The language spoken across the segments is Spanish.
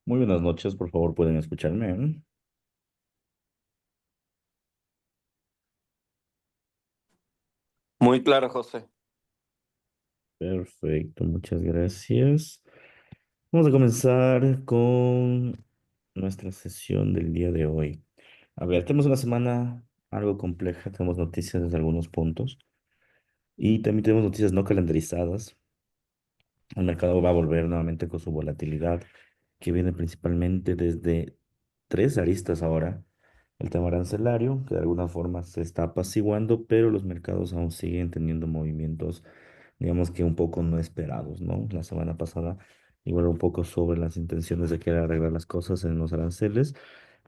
Muy buenas noches, por favor, pueden escucharme. Muy claro, José. Perfecto, muchas gracias. Vamos a comenzar con nuestra sesión del día de hoy. A ver, tenemos una semana algo compleja, tenemos noticias desde algunos puntos y también tenemos noticias no calendarizadas. El mercado va a volver nuevamente con su volatilidad, que viene principalmente desde tres aristas ahora. El tema arancelario, que de alguna forma se está apaciguando, pero los mercados aún siguen teniendo movimientos, digamos que un poco no esperados, ¿no? La semana pasada, igual un poco sobre las intenciones de querer arreglar las cosas en los aranceles,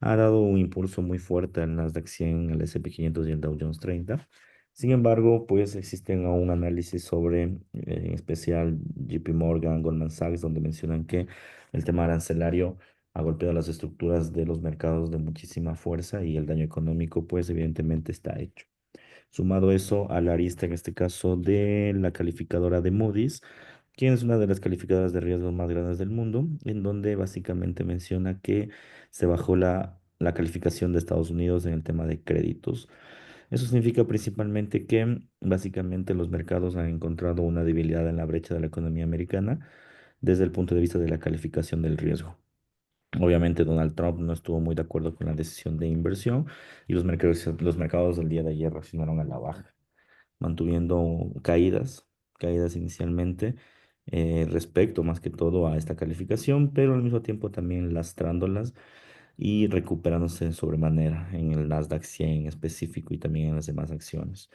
ha dado un impulso muy fuerte al Nasdaq 100, al S&P 500 y el Dow Jones 30. Sin embargo, pues existen aún análisis sobre, en especial JP Morgan, Goldman Sachs, donde mencionan que el tema arancelario ha golpeado las estructuras de los mercados de muchísima fuerza y el daño económico, pues evidentemente está hecho. Sumado eso a la arista, en este caso, de la calificadora de Moody's, quien es una de las calificadoras de riesgos más grandes del mundo, en donde básicamente menciona que se bajó la calificación de Estados Unidos en el tema de créditos. Eso significa principalmente que básicamente los mercados han encontrado una debilidad en la brecha de la economía americana desde el punto de vista de la calificación del riesgo. Obviamente Donald Trump no estuvo muy de acuerdo con la decisión de inversión y los mercados del día de ayer reaccionaron a la baja, mantuviendo caídas inicialmente respecto más que todo a esta calificación, pero al mismo tiempo también lastrándolas y recuperándose en sobremanera en el Nasdaq 100 en específico y también en las demás acciones.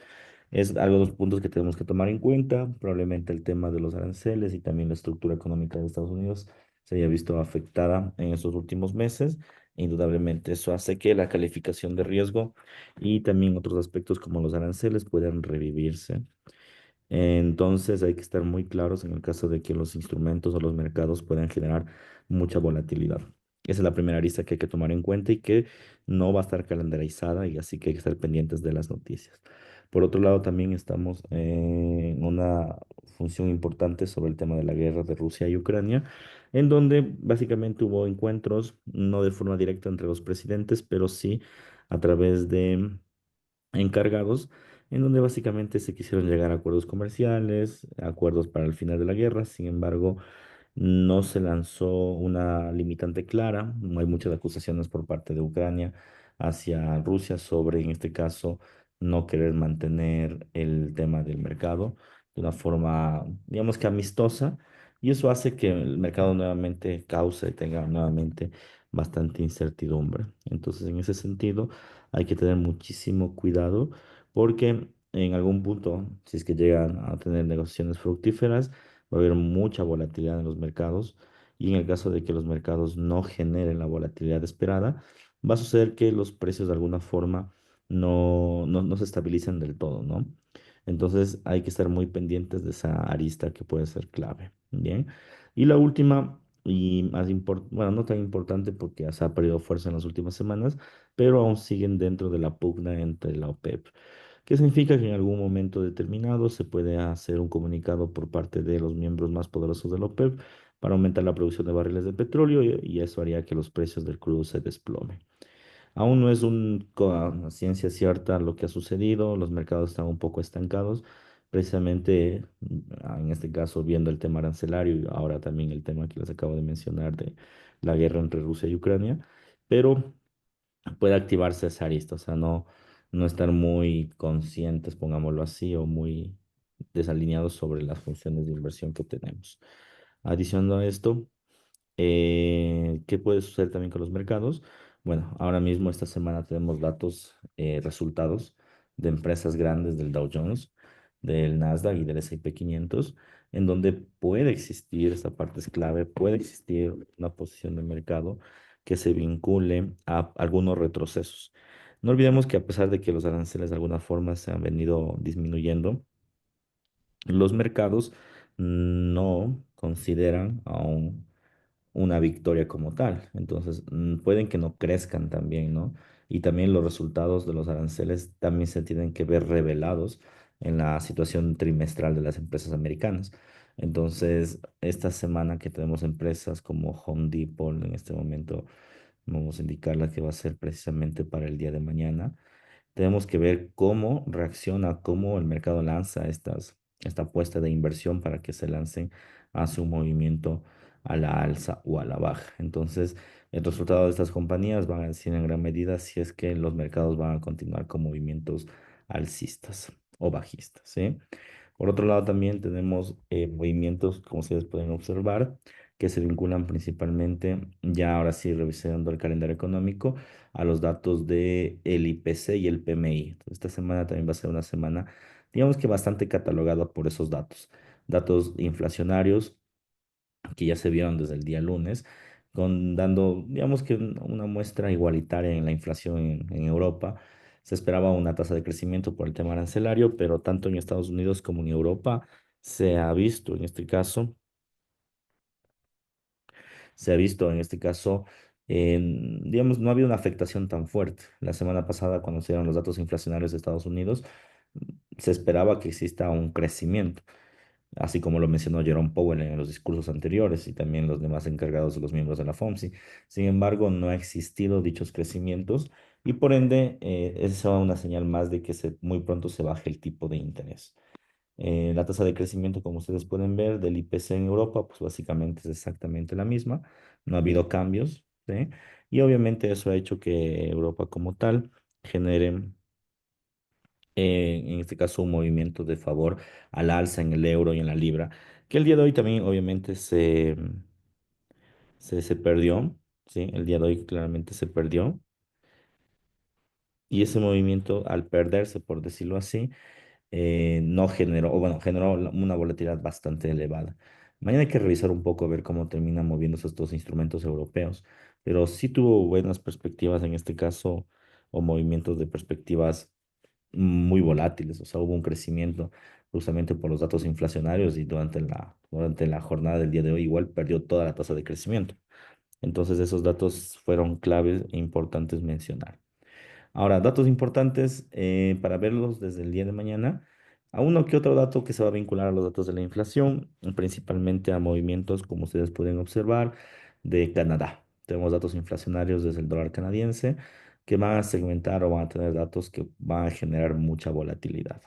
Es algo de los puntos que tenemos que tomar en cuenta. Probablemente el tema de los aranceles y también la estructura económica de Estados Unidos se haya visto afectada en estos últimos meses. Indudablemente eso hace que la calificación de riesgo y también otros aspectos como los aranceles puedan revivirse. Entonces hay que estar muy claros en el caso de que los instrumentos o los mercados puedan generar mucha volatilidad. Esa es la primera arista que hay que tomar en cuenta y que no va a estar calendarizada y así que hay que estar pendientes de las noticias. Por otro lado, también estamos en una función importante sobre el tema de la guerra de Rusia y Ucrania, en donde básicamente hubo encuentros, no de forma directa entre los presidentes, pero sí a través de encargados, en donde básicamente se quisieron llegar a acuerdos comerciales, acuerdos para el final de la guerra. Sin embargo, no se lanzó una limitante clara. No hay muchas acusaciones por parte de Ucrania hacia Rusia sobre, en este caso, no querer mantener el tema del mercado de una forma, digamos que amistosa. Y eso hace que el mercado nuevamente cause, tenga nuevamente bastante incertidumbre. Entonces, en ese sentido, hay que tener muchísimo cuidado porque en algún punto, si es que llegan a tener negociaciones fructíferas, va a haber mucha volatilidad en los mercados y en el caso de que los mercados no generen la volatilidad esperada, va a suceder que los precios de alguna forma no se estabilicen del todo, ¿no? Entonces hay que estar muy pendientes de esa arista que puede ser clave. Bien. Y la última y más importante, bueno, no tan importante porque ya se ha perdido fuerza en las últimas semanas, pero aún siguen dentro de la pugna entre la OPEP. ¿Qué significa que en algún momento determinado se puede hacer un comunicado por parte de los miembros más poderosos de la OPEP para aumentar la producción de barriles de petróleo y eso haría que los precios del crudo se desplomen? Aún no es una ciencia cierta lo que ha sucedido, los mercados están un poco estancados, precisamente en este caso viendo el tema arancelario y ahora también el tema que les acabo de mencionar de la guerra entre Rusia y Ucrania, pero puede activarse esa arista, o sea, no estar muy conscientes, pongámoslo así, o muy desalineados sobre las funciones de inversión que tenemos. Adicionando a esto, ¿qué puede suceder también con los mercados? Bueno, ahora mismo esta semana tenemos datos, resultados de empresas grandes del Dow Jones, del Nasdaq y del S&P 500, en donde puede existir, esta parte es clave, puede existir una posición de mercado que se vincule a algunos retrocesos. No olvidemos que a pesar de que los aranceles de alguna forma se han venido disminuyendo, los mercados no consideran aún una victoria como tal. Entonces, pueden que no crezcan también, ¿no? Y también los resultados de los aranceles también se tienen que ver revelados en la situación trimestral de las empresas americanas. Entonces, esta semana que tenemos empresas como Home Depot, en este momento vamos a indicarla que va a ser precisamente para el día de mañana. Tenemos que ver cómo reacciona, cómo el mercado lanza esta apuesta de inversión para que se lancen hacia un movimiento a la alza o a la baja. Entonces, el resultado de estas compañías van a decir en gran medida si es que los mercados van a continuar con movimientos alcistas o bajistas, ¿sí? Por otro lado, también tenemos movimientos, como ustedes pueden observar, que se vinculan principalmente, ya ahora sí revisando el calendario económico, a los datos de el IPC y el PMI. Entonces, esta semana también va a ser una semana, digamos que bastante catalogada por esos datos. Datos inflacionarios que ya se vieron desde el día lunes, dando, digamos que una muestra igualitaria en la inflación en Europa. Se esperaba una tasa de crecimiento por el tema arancelario, pero tanto en Estados Unidos como en Europa se ha visto en este caso se ha visto en este caso, digamos, no ha habido una afectación tan fuerte. La semana pasada, cuando se dieron los datos inflacionarios de Estados Unidos, se esperaba que exista un crecimiento, así como lo mencionó Jerome Powell en los discursos anteriores y también los demás encargados de los miembros de la FOMC. Sin embargo, no ha existido dichos crecimientos y por ende, esa es una señal más de que muy pronto se baje el tipo de interés. La tasa de crecimiento, como ustedes pueden ver, del IPC en Europa, pues básicamente es exactamente la misma. No ha habido cambios, ¿sí? Y obviamente eso ha hecho que Europa como tal genere, en este caso, un movimiento de favor al alza en el euro y en la libra, que el día de hoy también obviamente se perdió, ¿sí? El día de hoy claramente se perdió. Y ese movimiento, al perderse, por decirlo así, no generó, o bueno, generó una volatilidad bastante elevada. Mañana hay que revisar un poco a ver cómo terminan moviéndose estos instrumentos europeos, pero sí tuvo buenas perspectivas en este caso, o movimientos de perspectivas muy volátiles, o sea, hubo un crecimiento justamente por los datos inflacionarios y durante la jornada del día de hoy igual perdió toda la tasa de crecimiento. Entonces esos datos fueron claves e importantes mencionar. Ahora, datos importantes para verlos desde el día de mañana. A uno que otro dato que se va a vincular a los datos de la inflación, principalmente a movimientos, como ustedes pueden observar, de Canadá. Tenemos datos inflacionarios desde el dólar canadiense que van a segmentar o van a tener datos que van a generar mucha volatilidad.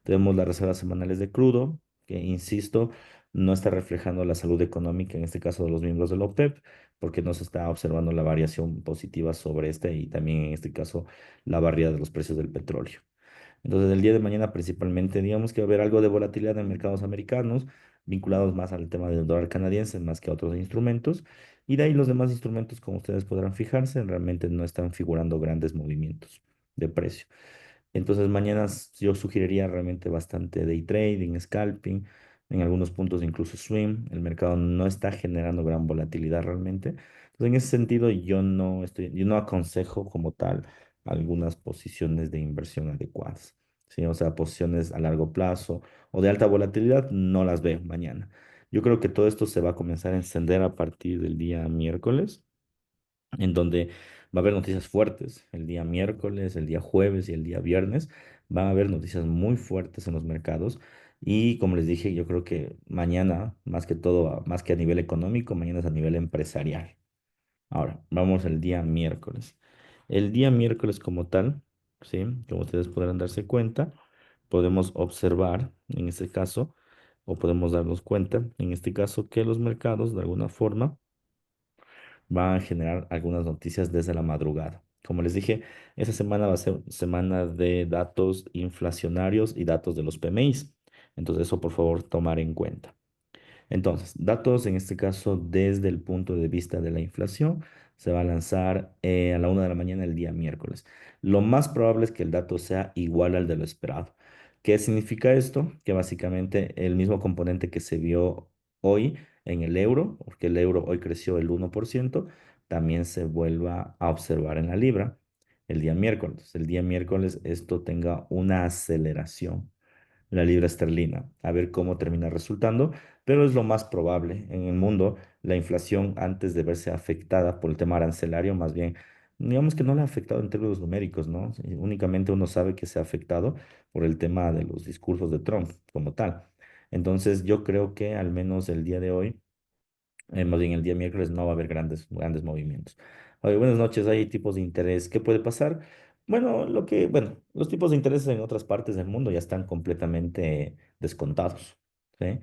Tenemos las reservas semanales de crudo, que, insisto, no está reflejando la salud económica, en este caso de los miembros de la OPEP, porque no se está observando la variación positiva sobre este y también en este caso la barrida de los precios del petróleo. Entonces, el día de mañana principalmente, digamos que va a haber algo de volatilidad en mercados americanos, vinculados más al tema del dólar canadiense, más que a otros instrumentos. Y de ahí los demás instrumentos, como ustedes podrán fijarse, realmente no están figurando grandes movimientos de precio. Entonces mañana yo sugeriría realmente bastante day trading, scalping, en algunos puntos incluso swing. El mercado no está generando gran volatilidad realmente. Entonces en ese sentido yo no aconsejo como tal algunas posiciones de inversión adecuadas. ¿Sí? O sea, posiciones a largo plazo o de alta volatilidad no las veo mañana. Yo creo que todo esto se va a comenzar a encender a partir del día miércoles en donde va a haber noticias fuertes el día miércoles, el día jueves y el día viernes. Va a haber noticias muy fuertes en los mercados y como les dije, yo creo que mañana, más que todo, más que a nivel económico, mañana es a nivel empresarial. Ahora, vamos al día miércoles. El día miércoles como tal, ¿sí? Como ustedes podrán darse cuenta, podemos observar en este caso, o podemos darnos cuenta en este caso, que los mercados de alguna forma van a generar algunas noticias desde la madrugada. Como les dije, esta semana va a ser semana de datos inflacionarios y datos de los PMIs. Entonces, eso por favor tomar en cuenta. Entonces, datos en este caso desde el punto de vista de la inflación se va a lanzar a la 1 de la mañana el día miércoles. Lo más probable es que el dato sea igual al de lo esperado. ¿Qué significa esto? Que básicamente el mismo componente que se vio hoy en el euro, porque el euro hoy creció el 1%, también se vuelva a observar en la libra el día miércoles. El día miércoles esto tenga una aceleración la libra esterlina, a ver cómo termina resultando, pero es lo más probable en el mundo. La inflación, antes de verse afectada por el tema arancelario, más bien, digamos que no le ha afectado en términos numéricos, ¿no? Únicamente uno sabe que se ha afectado por el tema de los discursos de Trump como tal. Entonces yo creo que al menos el día de hoy, más bien el día miércoles, no va a haber grandes movimientos. Oye, buenas noches, hay tipos de interés. ¿Qué puede pasar? Bueno, los tipos de interés en otras partes del mundo ya están completamente descontados. ¿Sí?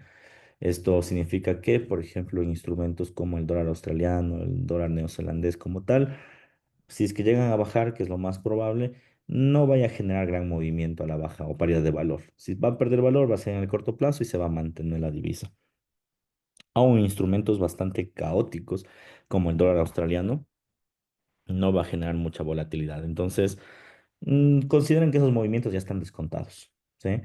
Esto significa que, por ejemplo, en instrumentos como el dólar australiano, el dólar neozelandés como tal, si es que llegan a bajar, que es lo más probable, no vaya a generar gran movimiento a la baja o pérdida de valor. Si va a perder valor, va a ser en el corto plazo y se va a mantener la divisa. Aún instrumentos bastante caóticos como el dólar australiano, no va a generar mucha volatilidad. Entonces, consideren que esos movimientos ya están descontados, ¿sí?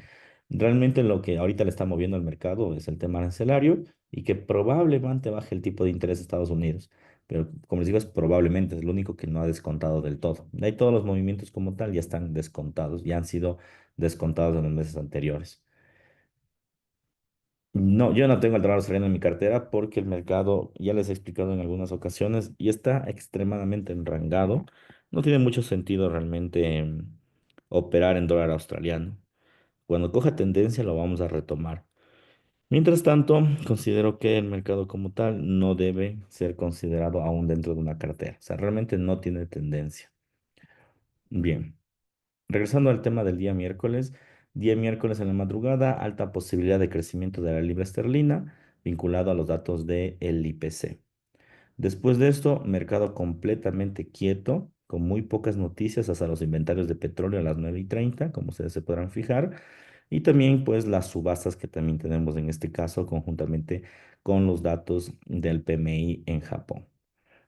Realmente lo que ahorita le está moviendo al mercado es el tema arancelario y que probablemente baje el tipo de interés de Estados Unidos. Pero como les digo, es probablemente, es lo único que no ha descontado del todo. De ahí todos los movimientos como tal ya están descontados, ya han sido descontados en los meses anteriores. No, yo no tengo el dólar australiano en mi cartera porque el mercado, ya les he explicado en algunas ocasiones, y está extremadamente enrangado. No tiene mucho sentido realmente operar en dólar australiano. Cuando coja tendencia lo vamos a retomar. Mientras tanto, considero que el mercado como tal no debe ser considerado aún dentro de una cartera. O sea, realmente no tiene tendencia. Bien. Regresando al tema del día miércoles en la madrugada, alta posibilidad de crecimiento de la libra esterlina vinculado a los datos del IPC. Después de esto, mercado completamente quieto, con muy pocas noticias hasta los inventarios de petróleo a las 9:30, como ustedes se podrán fijar, y también pues las subastas que también tenemos en este caso conjuntamente con los datos del PMI en Japón.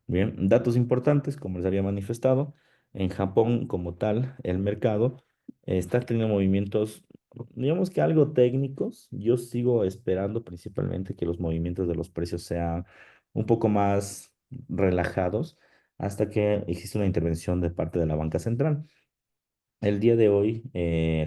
Bien, datos importantes, como les había manifestado, en Japón como tal, el mercado está teniendo movimientos, digamos que algo técnicos. Yo sigo esperando principalmente que los movimientos de los precios sean un poco más relajados hasta que existe una intervención de parte de la banca central. El día de hoy,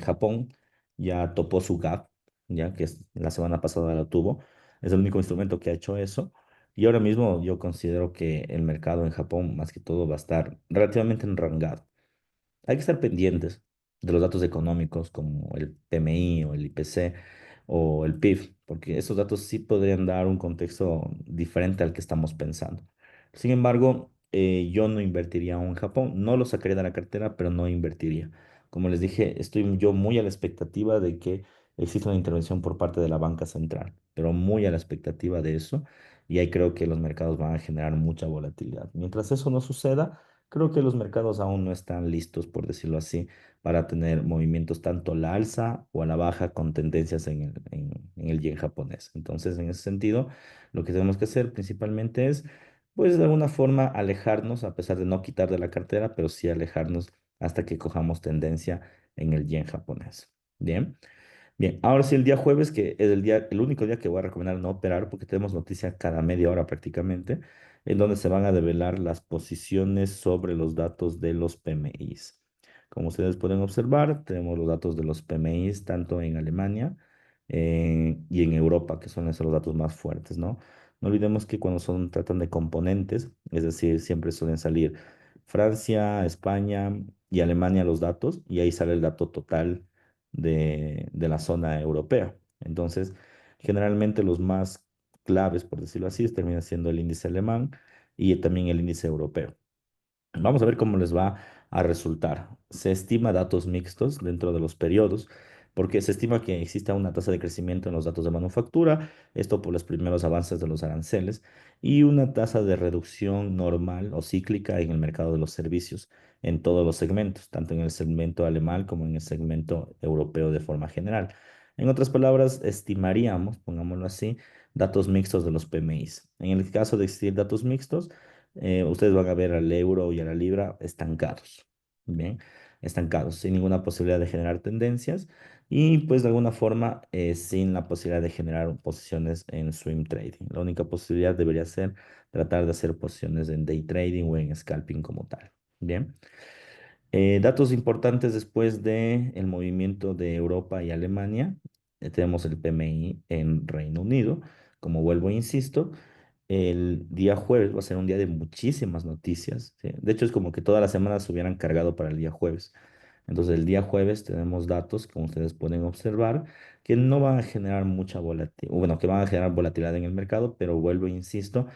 Japón ya topó su gap, ya que la semana pasada lo tuvo. Es el único instrumento que ha hecho eso. Y ahora mismo yo considero que el mercado en Japón, más que todo, va a estar relativamente enrangado. Hay que estar pendientes de los datos económicos como el PMI o el IPC o el PIB, porque esos datos sí podrían dar un contexto diferente al que estamos pensando. Sin embargo, yo no invertiría aún en Japón, no lo sacaría de la cartera, pero no invertiría. Como les dije, estoy yo muy a la expectativa de que exista una intervención por parte de la banca central, pero muy a la expectativa de eso, y ahí creo que los mercados van a generar mucha volatilidad. Mientras eso no suceda, creo que los mercados aún no están listos, por decirlo así, para tener movimientos tanto a la alza o a la baja con tendencias en el yen japonés. Entonces, en ese sentido, lo que tenemos que hacer principalmente es, pues, de alguna forma alejarnos, a pesar de no quitar de la cartera, pero sí alejarnos hasta que cojamos tendencia en el yen japonés. Bien. Bien, ahora sí el día jueves, que es el único día que voy a recomendar no operar, porque tenemos noticias cada media hora prácticamente, en donde se van a develar las posiciones sobre los datos de los PMIs. Como ustedes pueden observar, tenemos los datos de los PMIs tanto en Alemania y en Europa, que son esos los datos más fuertes, ¿no? No olvidemos que cuando tratan de componentes, es decir, siempre suelen salir Francia, España y Alemania los datos, y ahí sale el dato total de la zona europea. Entonces, generalmente los más claves, por decirlo así, termina siendo el índice alemán y también el índice europeo. Vamos a ver cómo les va a resultar. Se estima datos mixtos dentro de los periodos, porque se estima que exista una tasa de crecimiento en los datos de manufactura, esto por los primeros avances de los aranceles, y una tasa de reducción normal o cíclica en el mercado de los servicios, en todos los segmentos, tanto en el segmento alemán como en el segmento europeo de forma general. En otras palabras, estimaríamos, pongámoslo así, datos mixtos de los PMIs. En el caso de existir datos mixtos, ustedes van a ver al euro y a la libra estancados, ¿bien? Estancados, sin ninguna posibilidad de generar tendencias y pues de alguna forma sin la posibilidad de generar posiciones en swing trading. La única posibilidad debería ser tratar de hacer posiciones en day trading o en scalping como tal, ¿bien? Datos importantes después del movimiento de Europa y Alemania. Tenemos el PMI en Reino Unido. Como vuelvo e insisto, el día jueves va a ser un día de muchísimas noticias, ¿sí? De hecho, es como que todas las semanas se hubieran cargado para el día jueves. Entonces el día jueves tenemos datos, como ustedes pueden observar, que no van a generar mucha volatilidad, bueno, que van a generar volatilidad en el mercado, pero vuelvo e insisto,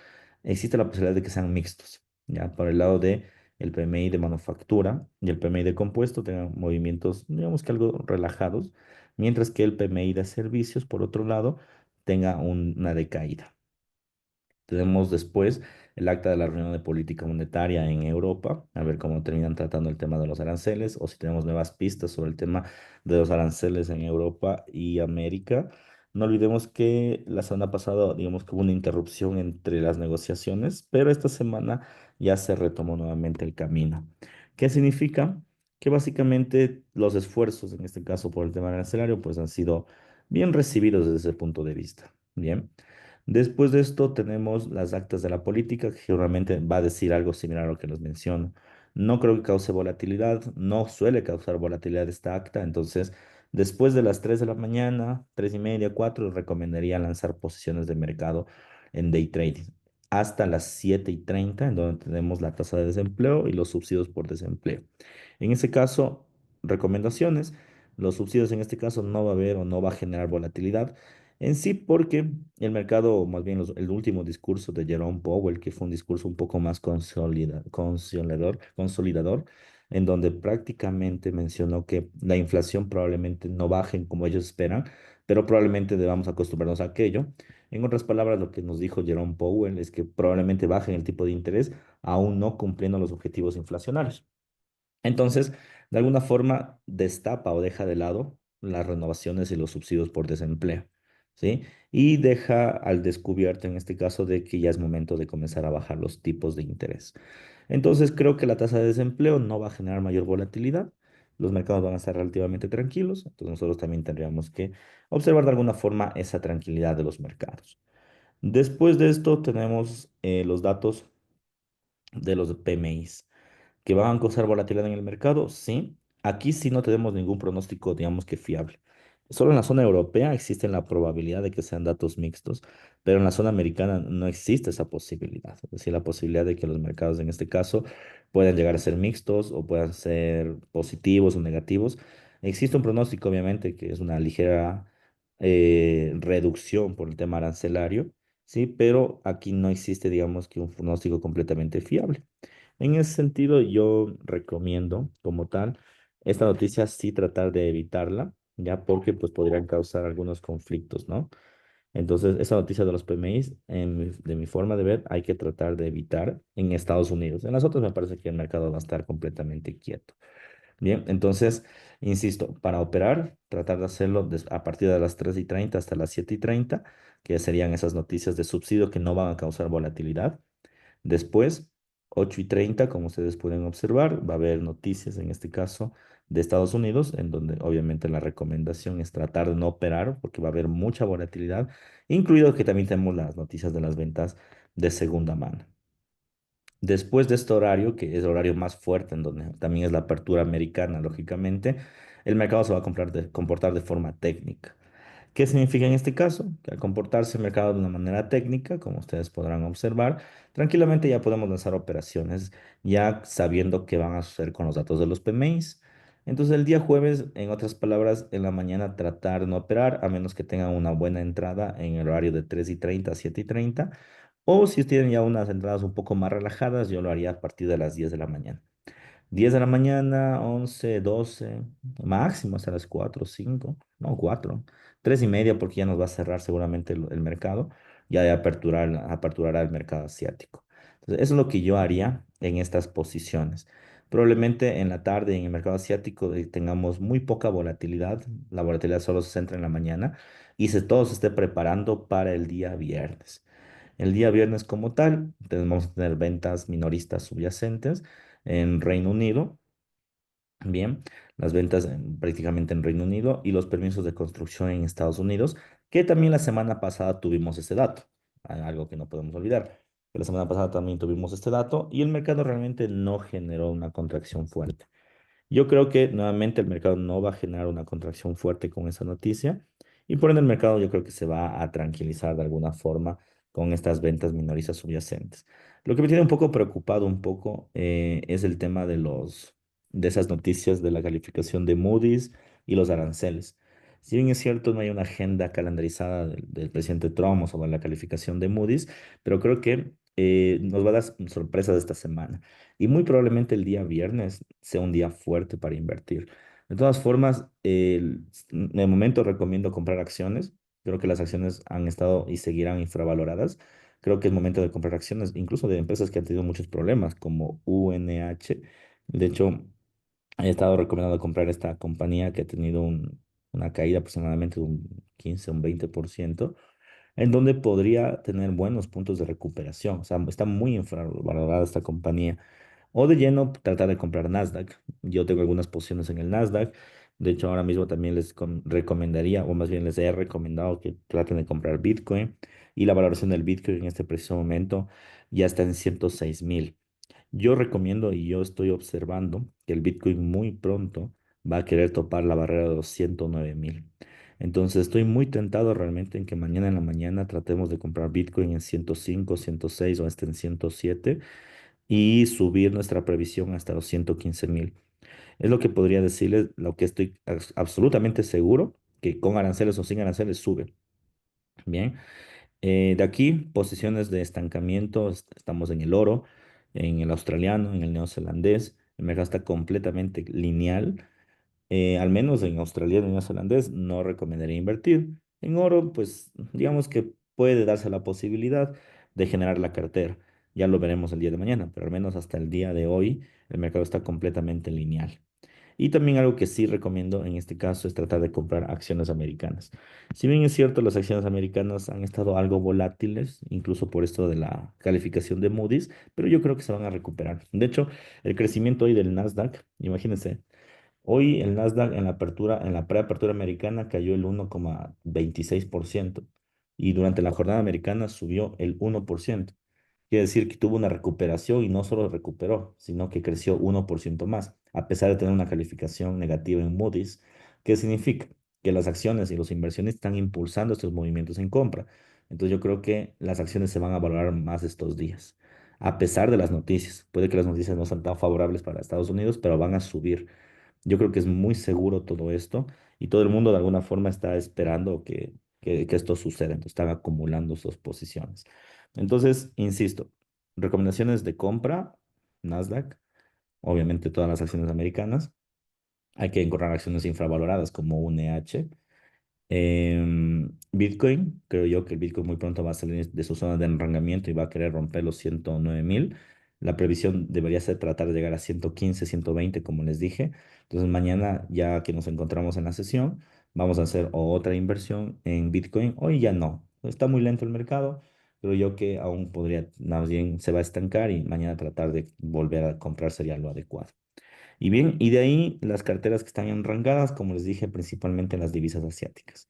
existe la posibilidad de que sean mixtos, ya por el lado de el PMI de manufactura y el PMI de compuesto tengan movimientos, digamos que algo relajados, mientras que el PMI de servicios, por otro lado, tenga una decaída. Tenemos después el acta de la reunión de política monetaria en Europa, a ver cómo terminan tratando el tema de los aranceles o si tenemos nuevas pistas sobre el tema de los aranceles en Europa y América. No olvidemos que la semana pasada, digamos que hubo una interrupción entre las negociaciones, pero esta semana ya se retomó nuevamente el camino. ¿Qué significa? Que básicamente los esfuerzos, en este caso por el tema arancelario, pues han sido bien recibidos desde ese punto de vista. Bien. Después de esto tenemos las actas de la política, que seguramente va a decir algo similar a lo que les menciono. No creo que cause volatilidad, no suele causar volatilidad esta acta, entonces después de las 3 de la mañana, 3 y media, 4, recomendaría lanzar posiciones de mercado en day trading hasta las 7:30, en donde tenemos la tasa de desempleo y los subsidios por desempleo. En ese caso, recomendaciones, los subsidios en este caso no va a haber o no va a generar volatilidad en sí, porque el mercado, o más bien el último discurso de Jerome Powell, que fue un discurso un poco más consolidador, en donde prácticamente mencionó que la inflación probablemente no baje como ellos esperan, pero probablemente debamos acostumbrarnos a aquello. En otras palabras, lo que nos dijo Jerome Powell es que probablemente bajen el tipo de interés, aún no cumpliendo los objetivos inflacionarios. Entonces, de alguna forma, destapa o deja de lado las renovaciones y los subsidios por desempleo, ¿sí? Y deja al descubierto, en este caso, de que ya es momento de comenzar a bajar los tipos de interés. Entonces, creo que la tasa de desempleo no va a generar mayor volatilidad. Los mercados van a estar relativamente tranquilos. Entonces, nosotros también tendríamos que observar de alguna forma esa tranquilidad de los mercados. Después de esto, tenemos los datos de los PMIs que van a causar volatilidad en el mercado, sí. Aquí sí no tenemos ningún pronóstico, digamos que fiable. Solo en la zona europea existe la probabilidad de que sean datos mixtos, pero en la zona americana no existe esa posibilidad. Es decir, la posibilidad de que los mercados en este caso puedan llegar a ser mixtos o puedan ser positivos o negativos. Existe un pronóstico, obviamente, que es una ligera reducción por el tema arancelario, sí, pero aquí no existe, digamos que un pronóstico completamente fiable. En ese sentido, yo recomiendo como tal esta noticia sí tratar de evitarla, ya porque pues podrían causar algunos conflictos, ¿no? Entonces, esa noticia de los PMIs, de mi forma de ver, hay que tratar de evitar en Estados Unidos. En las otras me parece que el mercado va a estar completamente quieto. Bien, entonces, insisto, para operar, tratar de hacerlo a partir de las 3:30 hasta las 7:30, que serían esas noticias de subsidio que no van a causar volatilidad. Después, 8:30, como ustedes pueden observar, va a haber noticias, en este caso, de Estados Unidos, en donde obviamente la recomendación es tratar de no operar porque va a haber mucha volatilidad, incluido que también tenemos las noticias de las ventas de segunda mano. Después de este horario, que es el horario más fuerte, en donde también es la apertura americana, lógicamente, el mercado se va a comportar de forma técnica. ¿Qué significa en este caso? Que al comportarse el mercado de una manera técnica, como ustedes podrán observar, tranquilamente ya podemos lanzar operaciones ya sabiendo qué van a suceder con los datos de los PMIs. Entonces el día jueves, en otras palabras, en la mañana tratar de no operar a menos que tengan una buena entrada en el horario de 3:30 a 7:30. O si tienen ya unas entradas un poco más relajadas, yo lo haría a partir de las 10 de la mañana. 10 de la mañana, 11, 12, máximo hasta las 4, 5, no, 4, 3 y media, porque ya nos va a cerrar seguramente el mercado, ya de aperturará el mercado asiático. Entonces, eso es lo que yo haría en estas posiciones. Probablemente en la tarde en el mercado asiático tengamos muy poca volatilidad, la volatilidad solo se centra en la mañana y todo se esté preparando para el día viernes. El día viernes como tal, vamos a tener ventas minoristas subyacentes en Reino Unido, bien, las ventas prácticamente en Reino Unido y los permisos de construcción en Estados Unidos, que también la semana pasada tuvimos ese dato, algo que no podemos olvidar. La semana pasada también tuvimos este dato y el mercado realmente no generó una contracción fuerte. Yo creo que nuevamente el mercado no va a generar una contracción fuerte con esa noticia y por ende el mercado yo creo que se va a tranquilizar de alguna forma con estas ventas minoristas subyacentes. Lo que me tiene un poco preocupado es el tema de esas noticias de la calificación de Moody's y los aranceles. Si bien es cierto, no hay una agenda calendarizada del presidente Trump o sobre la calificación de Moody's, pero creo que nos va a dar sorpresas esta semana. Y muy probablemente el día viernes sea un día fuerte para invertir. De todas formas, de momento recomiendo comprar acciones. Creo que las acciones han estado y seguirán infravaloradas. Creo que es momento de comprar acciones, incluso de empresas que han tenido muchos problemas, como UNH. De hecho, he estado recomendando comprar esta compañía que ha tenido una caída aproximadamente de un 15 un 20%, en donde podría tener buenos puntos de recuperación. O sea, está muy infravalorada esta compañía. O de lleno, tratar de comprar Nasdaq. Yo tengo algunas posiciones en el Nasdaq. De hecho, ahora mismo también les recomendaría, o más bien les he recomendado que traten de comprar Bitcoin. Y la valoración del Bitcoin en este preciso momento ya está en 106.000. Yo recomiendo y yo estoy observando que el Bitcoin muy pronto va a querer topar la barrera de los 109.000. Entonces estoy muy tentado realmente en que mañana en la mañana tratemos de comprar Bitcoin en 105, 106 o hasta en 107 y subir nuestra previsión hasta los 115.000. Es lo que podría decirles, lo que estoy absolutamente seguro, que con aranceles o sin aranceles sube. Bien. De aquí, posiciones de estancamiento, estamos en el oro, en el australiano, en el neozelandés. El mercado está completamente lineal. Al menos en australiano y neozelandés no recomendaría invertir. En oro, pues digamos que puede darse la posibilidad de generar la cartera. Ya lo veremos el día de mañana, pero al menos hasta el día de hoy el mercado está completamente lineal. Y también algo que sí recomiendo en este caso es tratar de comprar acciones americanas. Si bien es cierto, las acciones americanas han estado algo volátiles, incluso por esto de la calificación de Moody's, pero yo creo que se van a recuperar. De hecho, el crecimiento hoy del Nasdaq, imagínense, hoy el Nasdaq en la apertura, en la preapertura americana cayó el 1,26% y durante la jornada americana subió el 1%. Quiere decir que tuvo una recuperación y no solo recuperó, sino que creció 1% más, a pesar de tener una calificación negativa en Moody's. ¿Qué significa? Que las acciones y los inversionistas están impulsando estos movimientos en compra. Entonces yo creo que las acciones se van a valorar más estos días, a pesar de las noticias. Puede que las noticias no sean tan favorables para Estados Unidos, pero van a subir. Yo creo que es muy seguro todo esto y todo el mundo de alguna forma está esperando que esto suceda. Entonces están acumulando sus posiciones. Entonces, insisto, recomendaciones de compra, Nasdaq, obviamente todas las acciones americanas. Hay que encontrar acciones infravaloradas como UNH. Bitcoin, creo yo que el Bitcoin muy pronto va a salir de su zona de enrangamiento y va a querer romper los 109.000. La previsión debería ser tratar de llegar a 115, 120, como les dije. Entonces mañana, ya que nos encontramos en la sesión, vamos a hacer otra inversión en Bitcoin. Hoy ya no, está muy lento el mercado. Creo yo que aún podría, más bien se va a estancar y mañana tratar de volver a comprar sería lo adecuado. Y bien, y de ahí las carteras que están enrangadas, como les dije, principalmente en las divisas asiáticas.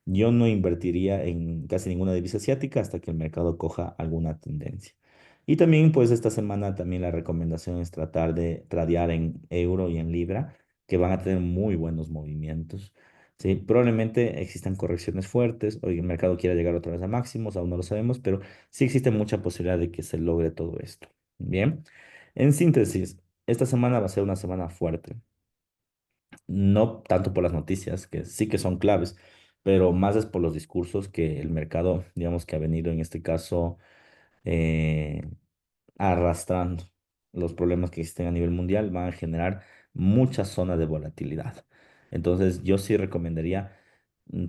Yo no invertiría en casi ninguna divisa asiática hasta que el mercado coja alguna tendencia. Y también, pues esta semana también la recomendación es tratar de tradear en euro y en libra, que van a tener muy buenos movimientos. Sí, probablemente existan correcciones fuertes, hoy el mercado quiera llegar otra vez a máximos, aún no lo sabemos, pero sí existe mucha posibilidad de que se logre todo esto. Bien, en síntesis, esta semana va a ser una semana fuerte, no tanto por las noticias, que sí que son claves, pero más es por los discursos que el mercado, digamos que ha venido en este caso eh, arrastrando. Los problemas que existen a nivel mundial van a generar mucha zona de volatilidad. Entonces, yo sí recomendaría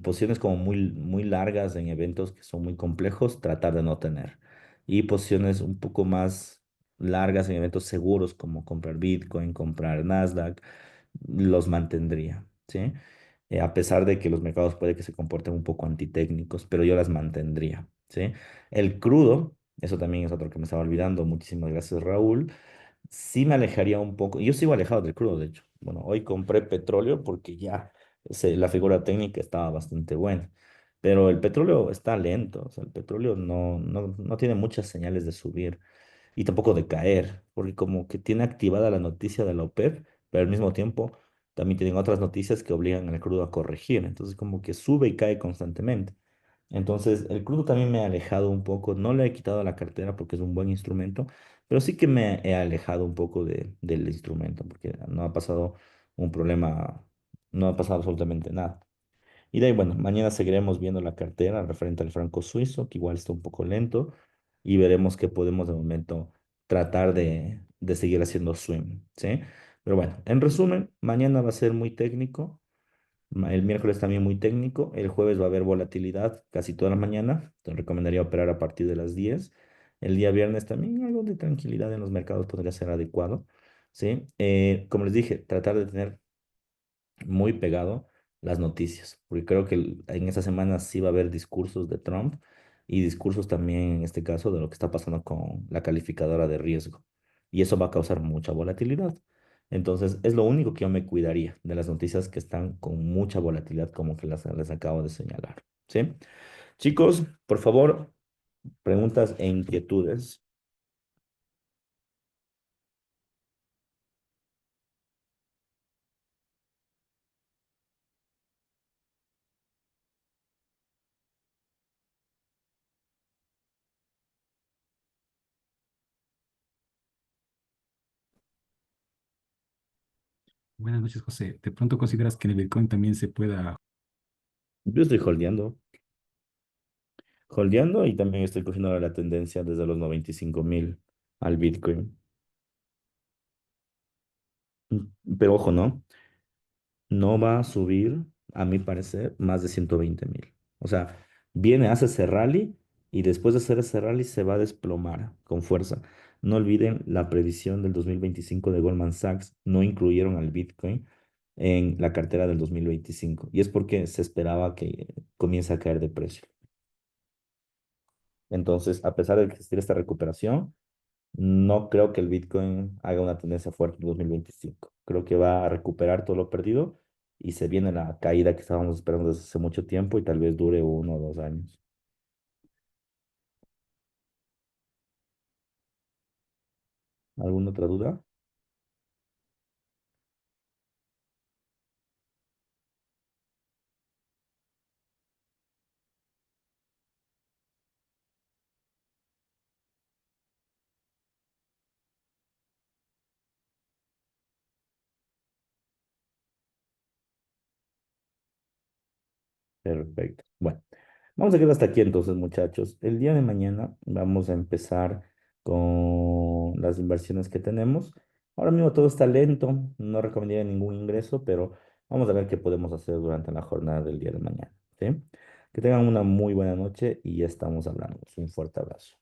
posiciones como muy, muy largas en eventos que son muy complejos, tratar de no tener. Y posiciones un poco más largas en eventos seguros como comprar Bitcoin, comprar Nasdaq, los mantendría, ¿sí? A pesar de que los mercados puede que se comporten un poco antitécnicos, pero yo las mantendría, ¿sí? El crudo, eso también es otro que me estaba olvidando, muchísimas gracias Raúl, sí me alejaría un poco, y yo sigo alejado del crudo, de hecho. Bueno, hoy compré petróleo porque ya la figura técnica estaba bastante buena, pero el petróleo está lento, o sea, el petróleo no tiene muchas señales de subir y tampoco de caer, porque como que tiene activada la noticia de la OPEP, pero al mismo tiempo también tienen otras noticias que obligan al crudo a corregir, entonces como que sube y cae constantemente. Entonces, el crudo también me ha alejado un poco, no le he quitado la cartera porque es un buen instrumento, pero sí que me he alejado un poco del instrumento porque no ha pasado un problema, no ha pasado absolutamente nada. Y de ahí, bueno, mañana seguiremos viendo la cartera referente al franco suizo, que igual está un poco lento, y veremos qué podemos de momento tratar de seguir haciendo swing, ¿sí? Pero bueno, en resumen, mañana va a ser muy técnico. El miércoles también muy técnico. El jueves va a haber volatilidad casi toda la mañana. Te recomendaría operar a partir de las 10. El día viernes también algo de tranquilidad en los mercados podría ser adecuado. ¿Sí? Como les dije, tratar de tener muy pegado las noticias, porque creo que en esta semana sí va a haber discursos de Trump y discursos también, en este caso, de lo que está pasando con la calificadora de riesgo. Y eso va a causar mucha volatilidad. Entonces, es lo único que yo me cuidaría de las noticias que están con mucha volatilidad, como que les acabo de señalar. ¿Sí? Chicos, por favor, preguntas e inquietudes. Buenas noches, José. ¿De pronto consideras que en el Bitcoin también se pueda? Yo estoy holdeando y también estoy cogiendo la tendencia desde los 95.000 al Bitcoin. Pero ojo, ¿no? No va a subir, a mi parecer, más de 120.000. O sea, viene, hace ese rally y después de hacer ese rally se va a desplomar con fuerza. No olviden la previsión del 2025 de Goldman Sachs, no incluyeron al Bitcoin en la cartera del 2025 y es porque se esperaba que comience a caer de precio. Entonces, a pesar de existir esta recuperación, no creo que el Bitcoin haga una tendencia fuerte en 2025. Creo que va a recuperar todo lo perdido y se viene la caída que estábamos esperando desde hace mucho tiempo y tal vez dure 1 o 2 años. ¿Alguna otra duda? Perfecto. Bueno, vamos a quedar hasta aquí entonces, muchachos. El día de mañana vamos a empezar con las inversiones que tenemos. Ahora mismo todo está lento, no recomendaría ningún ingreso, pero vamos a ver qué podemos hacer durante la jornada del día de mañana. ¿Sí? Que tengan una muy buena noche y ya estamos hablando. Un fuerte abrazo.